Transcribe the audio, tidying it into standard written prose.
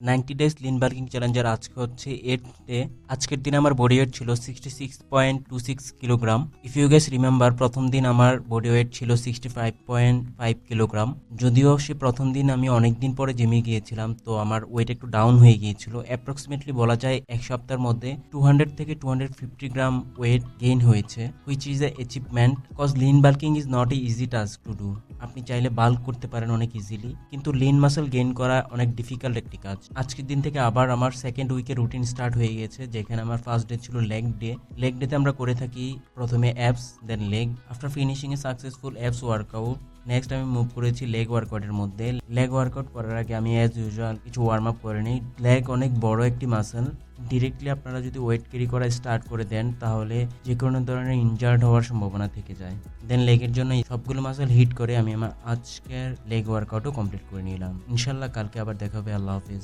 90 days Lin bulking চ্যালেঞ্জের আজকে হচ্ছে 8th ডে। আজকের দিন আমার বডি ওয়েট ছিল 66.26 kilogram. If you guess remember, প্রথম দিন আমার বডি ওয়েট ছিল 65.5 কিলোগ্রাম। যদিও সে প্রথম দিন আমি অনেক দিন পরে জিমে গিয়েছিলাম, তো আমার ওয়েট একটু ডাউন হয়ে গিয়েছিল। অ্যাপ্রক্সিমেটলি বলা যায় এক সপ্তাহের মধ্যে 200 থেকে 250 গ্রাম ওয়েট গেইন হয়েছে, which is a achievement, cause lean bulking is not a easy task to do. আপনি চাইলে বাল্ক করতে পারেন অনেক ইজিলি, কিন্তু লিন মাসল গেইন করা অনেক ডিফিকাল্ট একটি কাজ। আজকের দিন থেকে আবার আমার সেকেন্ড উইকের রুটিন স্টার্ট হয়ে গেছে, যেখানে আমার ফার্স্ট ডে ছিল লেগ ডে। লেগ ডেতে আমরা করে থাকি প্রথমে abs, then leg. After finishing a successful abs workout, next আমি মুভ করেছি লেগ ওয়ার্কআউটের মধ্যে। লেগ ওয়ার্কআউট করার আগে আমি অ্যাজ ইউজুয়াল কিছু ওয়ার্ম আপ করে নিই। লেগ অনেক বড় একটি মাসল, ডিরেক্টলি আপনারা যদি ওয়েট ক্যারি করা স্টার্ট করে দেন তাহলে যে কোনো ধরনের ইনজার্ড হওয়ার সম্ভাবনা থেকে যায়। দেন লেগের জন্য সবগুলো মাসল হিট করে আমি আমার আজকের লেগ ওয়ার্কআউটও কমপ্লিট করে নিলাম। ইনশাল্লাহ কালকে আবার দেখা হবে। আল্লাহ হাফিজ।